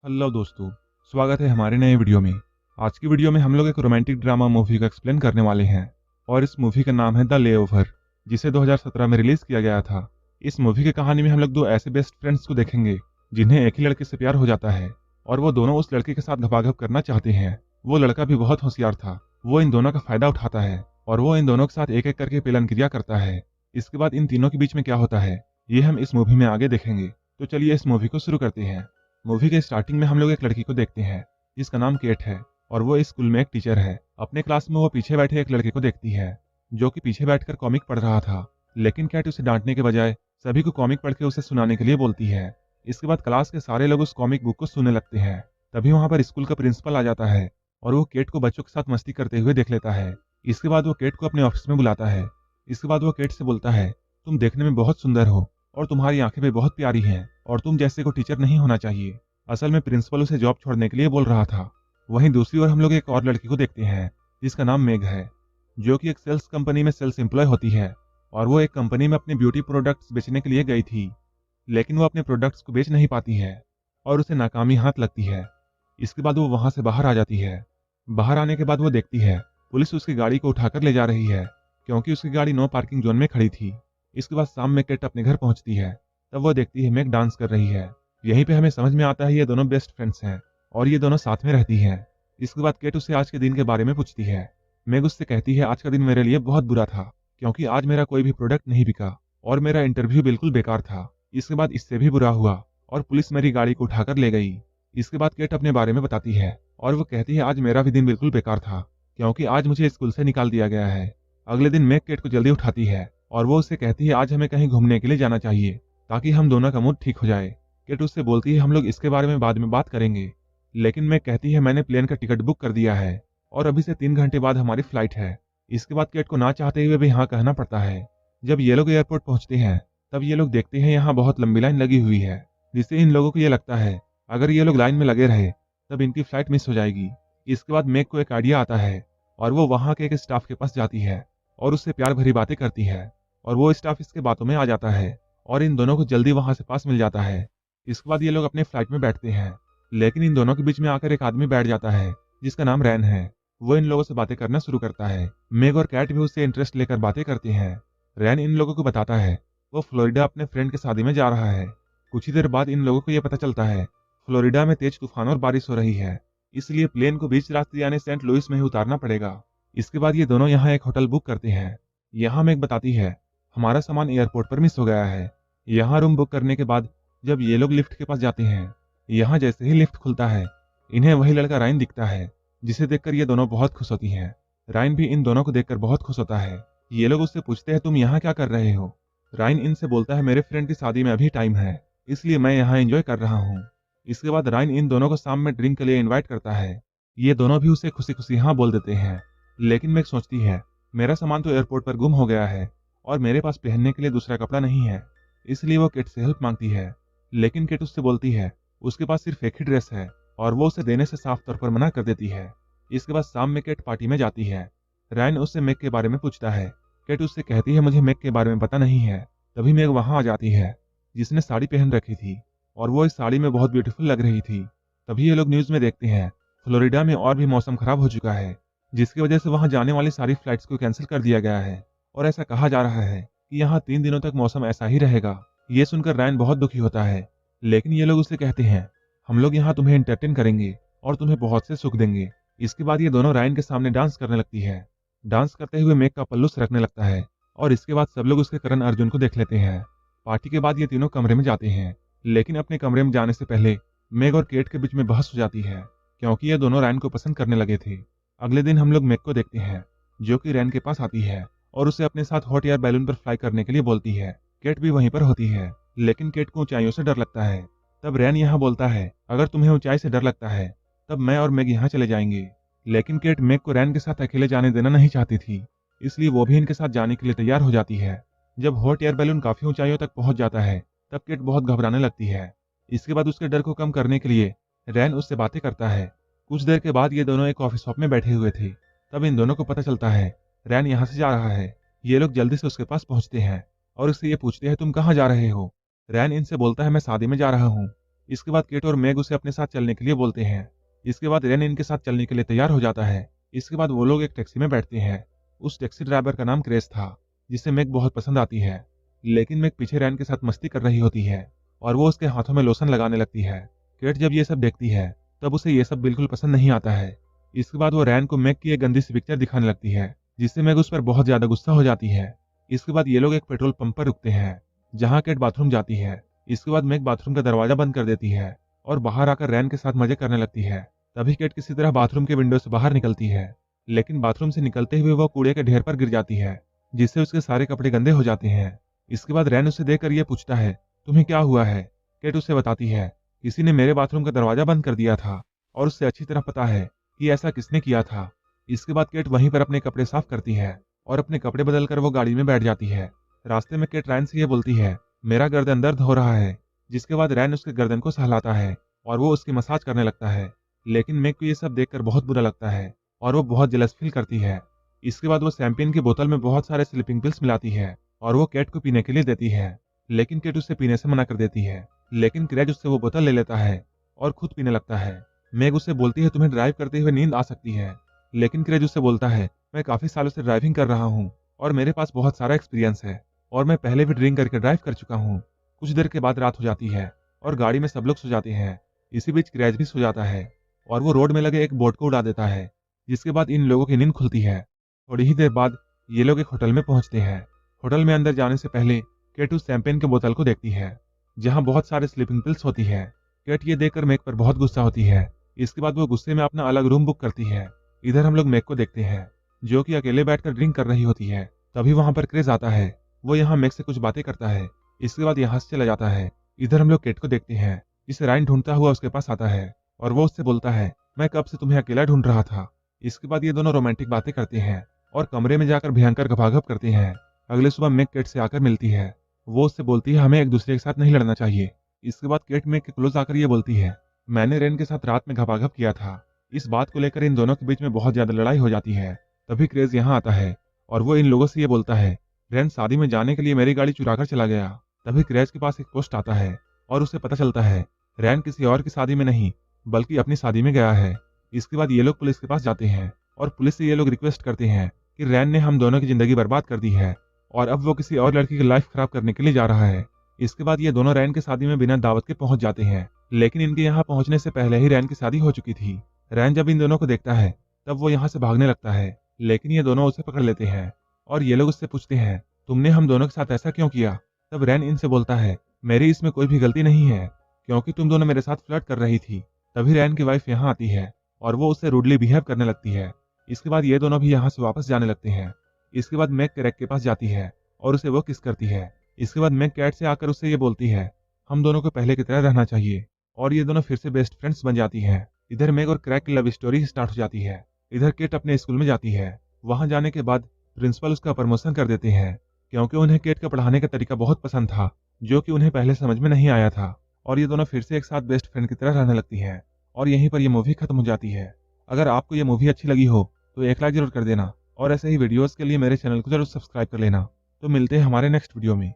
Hello दोस्तों, स्वागत है हमारे नए वीडियो में। आज की वीडियो में हम लोग एक रोमांटिक ड्रामा मूवी का एक्सप्लेन करने वाले हैं और इस मूवी का नाम है द लेओवर, जिसे 2017 में रिलीज किया गया था। इस मूवी की कहानी में हम लोग दो ऐसे बेस्ट फ्रेंड्स को देखेंगे जिन्हें एक ही लड़के से प्यार हो जाता है और वो दोनों उस लड़के के साथ घपाघप करना चाहते हैं। वो लड़का भी बहुत होशियार था, वो इन दोनों का फायदा उठाता है और वो इन दोनों के साथ एक एक करके पेलन क्रिया करता है। इसके बाद इन तीनों के बीच में क्या होता है ये हम इस मूवी में आगे देखेंगे। तो चलिए इस मूवी को शुरू करते हैं। मूवी के स्टार्टिंग में हम लोग एक लड़की को देखते हैं जिसका नाम केट है और वो इस स्कूल में एक टीचर है। अपने क्लास में वो पीछे बैठे एक लड़के को देखती है जो कि पीछे बैठकर कॉमिक पढ़ रहा था, लेकिन केट उसे डांटने के बजाय सभी को कॉमिक पढ़ के उसे सुनाने के लिए बोलती है। इसके बाद क्लास के सारे लोग उस कॉमिक बुक को सुनने लगते हैं। तभी वहां पर स्कूल का प्रिंसिपल आ जाता है और वो केट को बच्चों के साथ मस्ती करते हुए देख लेता है। इसके बाद वो केट को अपने ऑफिस में बुलाता है। इसके बाद वो केट से बोलता है, तुम देखने में बहुत सुंदर हो और तुम्हारी आंखें भी बहुत प्यारी हैं और तुम जैसे को टीचर नहीं होना चाहिए। असल में प्रिंसिपल उसे जॉब छोड़ने के लिए बोल रहा था। वहीं दूसरी ओर हम लोग एक और लड़की को देखते हैं जिसका नाम मेग है, जो कि एक सेल्स कंपनी में सेल्स एम्प्लॉय होती है और वो एक कंपनी में अपने ब्यूटी प्रोडक्ट्स बेचने के लिए गई थी, लेकिन वो अपने प्रोडक्ट्स को बेच नहीं पाती है और उसे नाकामी हाथ लगती है। इसके बाद वो वहां से बाहर आ जाती है। बाहर आने के बाद वो देखती है पुलिस उसकी गाड़ी को उठाकर ले जा रही है क्योंकि उसकी गाड़ी नो पार्किंग जोन में खड़ी थी। इसके बाद शाम में केट अपने घर पहुंचती है। तब वो देखती है मेग डांस कर रही है। यहीं पे हमें समझ में आता है ये दोनों बेस्ट फ्रेंड्स हैं और ये दोनों साथ में रहती हैं। इसके बाद केट उससे आज के दिन के बारे में पूछती है। मेग उससे कहती है आज का दिन मेरे लिए बहुत बुरा था क्योंकि आज मेरा कोई भी प्रोडक्ट नहीं बिका और मेरा इंटरव्यू बिल्कुल बेकार था। इसके बाद इससे भी बुरा हुआ और पुलिस मेरी गाड़ी को उठाकर ले गई। इसके बाद केट अपने बारे में बताती है और वो कहती है आज मेरा भी दिन बिल्कुल बेकार था क्योंकि आज मुझे स्कूल से निकाल दिया गया है। अगले दिन मेग केट को जल्दी उठाती है और वो उससे कहती है आज हमें कहीं घूमने के लिए जाना चाहिए ताकि हम दोनों का मूड ठीक हो जाए। केट उससे बोलती है हम लोग इसके बारे में बाद में बात करेंगे, लेकिन मैं कहती है मैंने प्लेन का टिकट बुक कर दिया है और अभी से 3 घंटे बाद हमारी फ्लाइट है। इसके बाद केट को ना चाहते हुए भी हाँ कहना पड़ता है। जब ये लोग एयरपोर्ट पहुंचते हैं तब ये लोग देखते हैं यहाँ बहुत लंबी लाइन लगी हुई है, जिससे इन लोगों को ये लगता है अगर ये लोग लाइन में लगे रहे तब इनकी फ्लाइट मिस हो जाएगी। इसके बाद मेग को एक आइडिया आता है और वो वहाँ के एक स्टाफ के पास जाती है और उससे प्यार भरी बातें करती है और वो स्टाफ इसके बातों में आ जाता है और इन दोनों को जल्दी वहां से पास मिल जाता है। इसके बाद ये लोग अपने फ्लाइट में बैठते हैं, लेकिन इन दोनों के बीच में आकर एक आदमी बैठ जाता है जिसका नाम रैन है। वो इन लोगों से बातें करना शुरू करता है। मेग और कैट भी उससे इंटरेस्ट लेकर बातें करती हैं। रैन इन लोगों को बताता है वो फ्लोरिडा अपने फ्रेंड की शादी में जा रहा है। कुछ ही देर बाद इन लोगों को यह पता चलता है फ्लोरिडा में तेज तूफान और बारिश हो रही है, इसलिए प्लेन को बीच रास्ते यानी सेंट लुइस में ही उतारना पड़ेगा। इसके बाद ये दोनों यहाँ एक होटल बुक करते हैं। यहाँ मेग बताती है हमारा सामान एयरपोर्ट पर मिस हो गया है। यहाँ रूम बुक करने के बाद जब ये लोग लिफ्ट के पास जाते हैं, यहाँ जैसे ही लिफ्ट खुलता है इन्हें वही लड़का राइन दिखता है, जिसे देखकर ये दोनों बहुत खुश होती हैं। राइन भी इन दोनों को देखकर बहुत खुश होता है। ये लोग उससे पूछते हैं तुम यहाँ क्या कर रहे हो। राइन इनसे बोलता है मेरे फ्रेंड की शादी में अभी टाइम है, इसलिए मैं यहाँ एंजॉय कर रहा हूँ। इसके बाद राइन इन दोनों को शाम में ड्रिंक के लिए इन्वाइट करता है। ये दोनों भी उसे खुशी खुशी हाँ बोल देते हैं, लेकिन मेग सोचती है मेरा सामान तो एयरपोर्ट पर गुम हो गया है और मेरे पास पहनने के लिए दूसरा कपड़ा नहीं है, इसलिए वो किट से हेल्प मांगती है। लेकिन किट उससे बोलती है उसके पास सिर्फ एक ही ड्रेस है और वो उसे देने से साफ तौर पर मना कर देती है। इसके बाद शाम में किट पार्टी में जाती है। रायन उससे मेग के बारे में पूछता है। किट उससे कहती है मुझे मेग के बारे में पता नहीं है। तभी मेग वहां आ जाती है जिसने साड़ी पहन रखी थी और वो इस साड़ी में बहुत ब्यूटीफुल लग रही थी। तभी ये लोग न्यूज में देखते हैं फ्लोरिडा में और भी मौसम खराब हो चुका है, जिसकी वजह से वहां जाने वाली सारी फ्लाइट्स को कैंसिल कर दिया गया है और ऐसा कहा जा रहा है कि यहाँ 3 दिनों तक मौसम ऐसा ही रहेगा। ये सुनकर रायन बहुत दुखी होता है, लेकिन ये लोग उसे कहते हैं हम लोग यहाँ तुम्हें एंटरटेन करेंगे और तुम्हें बहुत से सुख देंगे। इसके बाद ये दोनों रायन के सामने डांस करने लगती है। डांस करते हुए मेग का पल्लू सरकने लगता है और इसके बाद सब लोग उसके करण अर्जुन को देख लेते हैं। पार्टी के बाद ये तीनों कमरे में जाते हैं, लेकिन अपने कमरे में जाने से पहले मेग और केट के बीच में बहस हो जाती है क्योंकि ये दोनों रायन को पसंद करने लगे थे। अगले दिन हम लोग मेग को देखते हैं जो कि रैन के पास आती है और उसे अपने साथ हॉट एयर बैलून पर फ्लाई करने के लिए बोलती है। केट भी वहीं पर होती है, लेकिन केट को ऊंचाइयों से डर लगता है। तब रैन यहाँ बोलता है अगर तुम्हें ऊंचाई से डर लगता है तब मैं और मेग यहाँ चले जाएंगे। लेकिन केट मेग को रैन के साथ अकेले जाने देना नहीं चाहती थी, इसलिए वो भी इनके साथ जाने के लिए तैयार हो जाती है। जब हॉट एयर बैलून काफी ऊंचाइयों तक पहुंच जाता है तब केट बहुत घबराने लगती है। इसके बाद उसके डर को कम करने के लिए रैन उससे बातें करता है। कुछ देर के बाद ये दोनों एक कॉफी शॉप में बैठे हुए थे। तब इन दोनों को पता चलता है रैन यहाँ से जा रहा है। ये लोग जल्दी से उसके पास पहुंचते हैं और उससे ये पूछते हैं तुम कहाँ जा रहे हो। रैन इनसे बोलता है मैं शादी में जा रहा हूँ। इसके बाद केट और मैग उसे अपने साथ चलने के लिए बोलते हैं। इसके बाद रेन इनके साथ चलने के लिए तैयार हो जाता है। इसके बाद वो लोग एक टैक्सी में बैठते हैं। उस टैक्सी ड्राइवर का नाम क्रेस था, जिसे मैग बहुत पसंद आती है। लेकिन मैग पीछे रैन के साथ मस्ती कर रही होती है और वो उसके हाथों में लोशन लगाने लगती है। केट जब ये सब देखती है तब उसे ये सब बिल्कुल पसंद नहीं आता है। इसके बाद वो रैन को मैग की एक गंदी सी पिक्चर दिखाने लगती है, जिससे मैग उस पर बहुत ज्यादा गुस्सा हो जाती है। इसके बाद ये लोग एक पेट्रोल पंप पर रुकते हैं, जहाँ केट बाथरूम जाती है। इसके बाद मैग बाथरूम का दरवाजा बंद कर देती है और बाहर आकर रैन के साथ मजे करने लगती है। तभी केट किसी तरह बाथरूम के विंडो से बाहर निकलती है, लेकिन बाथरूम से निकलते हुए वो कूड़े के ढेर पर गिर जाती है, जिससे उसके सारे कपड़े गंदे हो जाते हैं। इसके बाद रैन उसे देखकर ये पूछता है, तुम्हें क्या हुआ है? केट उसे बताती है, किसी ने मेरे बाथरूम का दरवाजा बंद कर दिया था और उससे अच्छी तरह पता है कि ऐसा किसने किया था। इसके बाद केट वहीं पर अपने कपड़े साफ करती है और अपने कपड़े बदलकर वो गाड़ी में बैठ जाती है। रास्ते में केट रैन से ये बोलती है, मेरा गर्दन दर्द हो रहा है। जिसके बाद रैन उसके गर्दन को सहलाता है और वो उसकी मसाज करने लगता है। लेकिन मैग को ये सब देखकर बहुत बुरा लगता है और वो बहुत जेलस फील करती है। इसके बाद वो शैंपेन की बोतल में बहुत सारे स्लीपिंग पिल्स मिलाती है और वो केट को पीने के लिए देती है। लेकिन केट उसे पीने से मना कर देती है। लेकिन क्रेज उससे वो बोतल ले लेता है और खुद पीने लगता है। मैग उससे बोलती है, तुम्हें ड्राइव करते हुए नींद आ सकती है। लेकिन क्रेज उससे बोलता है, मैं काफी सालों से ड्राइविंग कर रहा हूँ और मेरे पास बहुत सारा एक्सपीरियंस है और मैं पहले भी ड्रिंक करके ड्राइव कर चुका हूँ। कुछ देर के बाद रात हो जाती है और गाड़ी में सब लोग सो जाते हैं। इसी बीच क्रेज भी सो जाता है और वो रोड में लगे एक बोट को उड़ा देता है, जिसके बाद इन लोगों की नींद खुलती है। थोड़ी ही देर बाद ये लोग एक होटल में पहुंचते हैं। होटल में अंदर जाने से पहले केट उस शैंपेन के बोतल को देखती है, जहां बहुत सारे स्लीपिंग पिल्स होती है। केट ये देखकर मैग पर बहुत गुस्सा होती है। इसके बाद वो गुस्से में अपना अलग रूम बुक करती है। इधर हम लोग मैग को देखते हैं, जो कि अकेले बैठकर ड्रिंक कर रही होती है। तभी वहां पर क्रेज आता है। वो यहाँ मैग से कुछ बातें करता है। इसके बाद यहाँ से चला जाता है। इधर हम लोग केट को देखते हैं, जिसे राइन ढूंढता हुआ उसके पास आता है और वो उससे बोलता है, मैं कब से तुम्हें अकेला ढूंढ रहा था। इसके बाद ये दोनों रोमांटिक बातें करते हैं और कमरे में जाकर भयंकर गपागप करते हैं। अगले सुबह मैग केट से आकर मिलती है। वो उससे बोलती है, हमें एक दूसरे के साथ नहीं लड़ना चाहिए। इसके बाद केट मैग के क्लोज आकर ये बोलती है, मैंने रेन के साथ रात में गपागप किया था। इस बात को लेकर इन दोनों के बीच में बहुत ज्यादा लड़ाई हो जाती है। तभी क्रेज यहाँ आता है और वो इन लोगों से ये बोलता है, रेन शादी में जाने के लिए मेरी गाड़ी चुरा कर चला गया। तभी क्रेज के पास एक पोस्ट आता है और उसे पता चलता है रैन किसी और की शादी में नहीं बल्कि अपनी शादी में गया है। इसके बाद ये लोग पुलिस के पास जाते हैं और पुलिस से ये लोग रिक्वेस्ट करते हैं कि रैन ने हम दोनों की जिंदगी बर्बाद कर दी है और अब वो किसी और लड़की की लाइफ खराब करने के लिए जा रहा है। इसके बाद ये दोनों रैन की शादी में बिना दावत के पहुंच जाते हैं, लेकिन इनके यहाँ पहुंचने से पहले ही रैन की शादी हो चुकी थी। रैन जब इन दोनों को देखता है तब वो यहाँ से भागने लगता है, लेकिन ये दोनों उसे पकड़ लेते हैं और ये लोग उससे पूछते हैं, तुमने हम दोनों के साथ ऐसा क्यों किया? तब रैन इनसे बोलता है, मेरी इसमें कोई भी गलती नहीं है, क्योंकि तुम दोनों मेरे साथ फ्लर्ट कर रही थी। तभी रैन की वाइफ यहाँ आती है और वो उससे रूडली बिहेव करने लगती है। इसके बाद ये दोनों भी यहाँ से वापस जाने लगते हैं। इसके बाद मैग कैट के पास जाती है और उसे वो किस करती है। इसके बाद मैग कैट से आकर उससे ये बोलती है, हम दोनों को पहले की तरह रहना चाहिए, और ये दोनों फिर से बेस्ट फ्रेंड्स बन जाती हैं। इधर मैग और क्रैक की लव स्टोरी स्टार्ट हो जाती है। इधर केट अपने स्कूल में जाती है। वहां जाने के बाद प्रिंसिपल उसका प्रमोशन कर देते हैं, क्योंकि उन्हें केट का पढ़ाने का तरीका बहुत पसंद था, जो कि उन्हें पहले समझ में नहीं आया था। और ये दोनों फिर से एक साथ बेस्ट फ्रेंड की तरह रहने लगती है और यहीं पर ये मूवी खत्म हो जाती है। अगर आपको ये मूवी अच्छी लगी हो तो एक लाइक जरूर कर देना और ऐसे ही वीडियोस के लिए मेरे चैनल को जरूर सब्सक्राइब कर लेना। तो मिलते हैं हमारे नेक्स्ट वीडियो में।